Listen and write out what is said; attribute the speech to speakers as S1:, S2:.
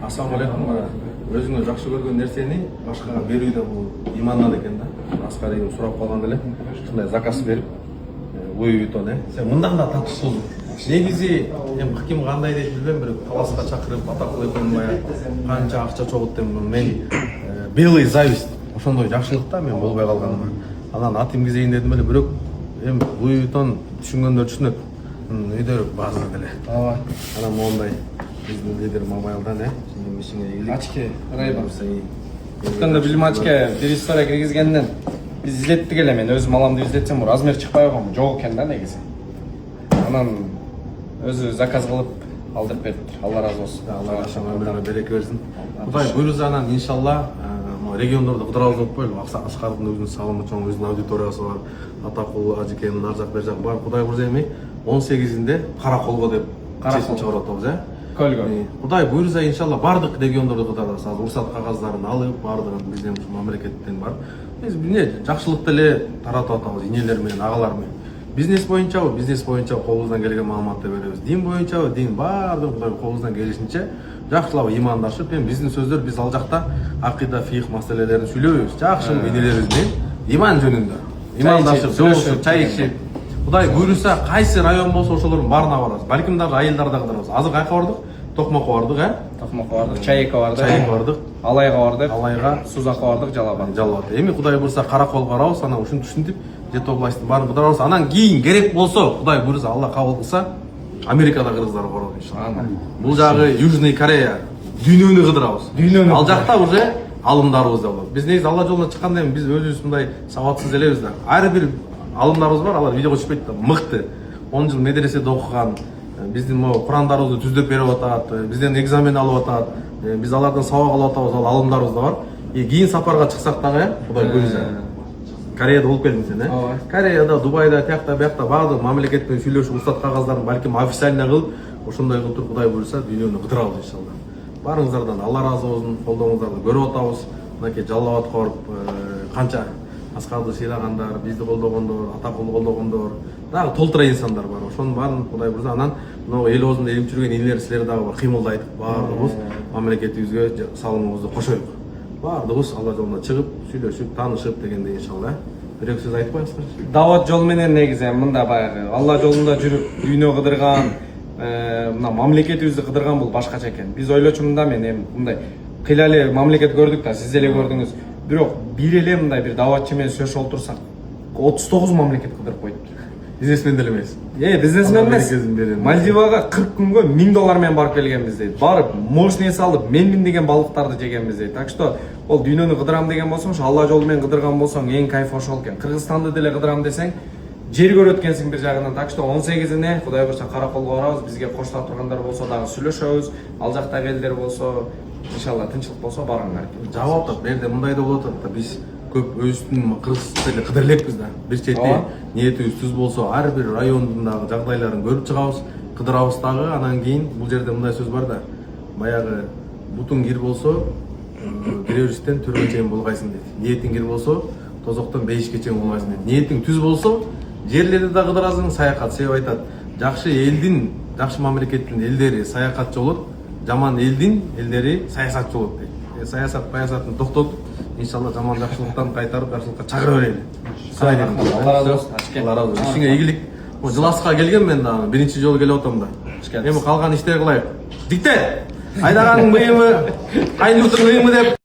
S1: Ассалаумағалейкум. Өзіңе жақсы көрген нәрсені башқаға беру да бұл иманнан екен да. Асқар деген сұрап қалған эле. Шындай заказ беріп, Луи Виттон, сен мындан да татыс болдың. Негізі, кім қандай деп білмеймін, бір таласқа шақырып, атақлы қоймай, қанша ақша чоғыттым, мен белый зависть. Ошондой жақшылықта мен болбай қалғаныма. Анан атым кезейін дедім эле, бирок Луи Виттон түшүнгөндөр түшүнөт. Өйдөрүк базар деле. Анан моундай биздин лидер мамайлдан, ишиңе ийгилик.
S2: Ачке, Райба. Өткөндө билим ачке бир история киргизгенден биз излеттик эле, мен өзүм аламды излетсем, размер чыкпай койгон, жок экен да негизи. Анан өзү заказ кылып алдырып бериптир. Алла разы болсун.
S1: Алла өмүрүңө береке берсин. Кудай буйруса анан иншалла региондордо кыдырабыз деп коелу. Аскардын өзүнүн салымы чоң, өзүнүн аудиториясы бар. Атакул Ажекенин ар жак бер жак бар. Кудай буйруса эми 18-inde Караколго деп чечим чыгарып атабыз,
S2: Көлгө.
S1: Кудай буйруса иншалла бардык региондордо кыдырабыз. Азыр уруксат кагаздарын алып, бардыгын бизден мамлекеттен бар. Биз эмне жакшылыкты эле таратып атабыз, инелер менен, агалар менен. Бизнес боюнча колубуздан келген маалыматты беребиз. Дин боюнча дин бардыгы Кудай колубуздан келишинче жакшылап имандашып, биздин сөздөр биз ал жакта акыйда, фих маселелерин сүйлөбөйбүз. Жакшы энелерибиз менен иман жөнүндө. Имандашып, жолугушуп, чай ичип. Кудай буйруса кайсы район болсо ошолордун баарына барабыз. Балким даже айылдарда кыдырабыз. Азыр кайка бардык? Токмокко бардык,
S2: Токмокко бардык, Чайыкка
S1: бардык,
S2: Алайга бардык,
S1: Алайга,
S2: Сузакка бардык,
S1: Жалалбат. Эми Кудай буйруса Караколго барабыз, анан ушинтип ушинтип Жети областын баарын кыдырабыз. Анан кийин керек болсо, Кудай буйруса, Алла кабыл кылса, Америкада кыргыздар барабыз иншалла. Бул жагы Южный Корея, дүйнөнү кыдырабыз. Ал жакта уже алымдарыбыз да болот. Биз негизи Алла жолуна чыкканда биз өзүбүз мындай сабатсыз элебиз да. Ар бир алымдарыбыз бар, алар видеого түшпөйт да, мыкты. 10 жыл медреседе окуган, биздин могу Курандарыбызды түздөп берип атат, бизден экзамен алып атат, биз алардан сабак алып атабыз, ал алымдарыбыз да бар. Кийин сапарга чыксак дагы, Кудай буйруса. Кореяда болуп келдиң сен, Кореяда, Дубайда, тиякта, биякта баардык мамлекет менен сүйлөшүп, уруксат кагаздарын балким официально кылып, ошондой кылып туруп Кудай буйруса дүйнөнү кыдырабыз иншалла. Баарыңыздардан Алла разы болсун, колдооңуздарды көрүп атабыз. Мынакей Жалал Абадка барып, канча Аскарды сыйлагандар, бизди колдогондор, Атакулду колдогондор, дагы толтура инсандар бар. Ошонун баарын Кудай буйруса анан могу эл оозунда илип жүргөн инелер силер дагы бар кыймылдайт. Баардыгыбыз мамлекетибизге салымыбызды кошойлук. Баардыгыбыз Алла жолуна чыгып, сүйлөшүп, таанышып дегенде иншалла. Бир сөз айтып коесуздар.
S2: Дават жол менен негизи мында баягы Алла жолунда жүрүп, дүйнө кыдырган, мына мамлекетибизди кыдырган бул башкача экен. Биз ойлочумун мен эми мындай кыйла эле мамлекет көрдүк да, сиз эле көрдүңүз. Бирок бир эле мындай бир даватчы менен сөйлөшүп олтурсак, 39 мамлекет кыдырып койду.
S1: Бизнесмен деле эмес.
S2: Бизнесмен эмес. Мальдивага 40 күнгө $1000 менен барып келгенбиз дейт. Барып, мощный салып, менмин деген балыктарды жегенбиз дейт. Так что, ол дүйнөнү кыдырам деген болсоң, Алла жолу менен кыдырган болсоң, эң кайф ошол экен. Кыргызстанды деле кыдырам десең, жер көрөт экенсиң бир жагынан. Так что 18-ине Кудай буйруса Караколго барабыз. Бизге коштап тургандар болсо дагы сүйлөшөбүз. Ал жактагы элдер болсо, иншалла тынчылык болсо барыңдар.
S1: Жабап атат, берде мындай да болот да, биз көп өзүбүздүн кыргызча эле кыдыр элекпиз да. Бир чети ниетибиз түз болсо, ар бир райондун дагы жагдайларын көрүп чыгабыз, кыдырабыз дагы. Анан кийин бул жерде мындай сөз бар да. Баягы бутуң кир болсо, киребиштен төргө чейин болгайсың дейт. Ниетиң кир болсо, тозоктон бейишке чейин болгайсың дейт. Ниетиң түз болсо, жерлерди да кыдырасың, саякат. Себеп айтат, жакшы элдин, жакшы мамлекеттин элдери саякатчы болот, жаман элдин элдери саясатчы болот дейт. Саясат баясатын токтотуп, иншалла жаман жакшылыктан кайтарып, жакшылыкка чакыра берели.
S2: Алла разы болсун.
S1: Алла разы болсун. Ишиңе ийгилик. Жыласка келген мен дагы биринчи жолу келип атам да. Эми калган иштер кылайык. Диктер! Айдаганын мыйымы, кайныбытын мыйымы деп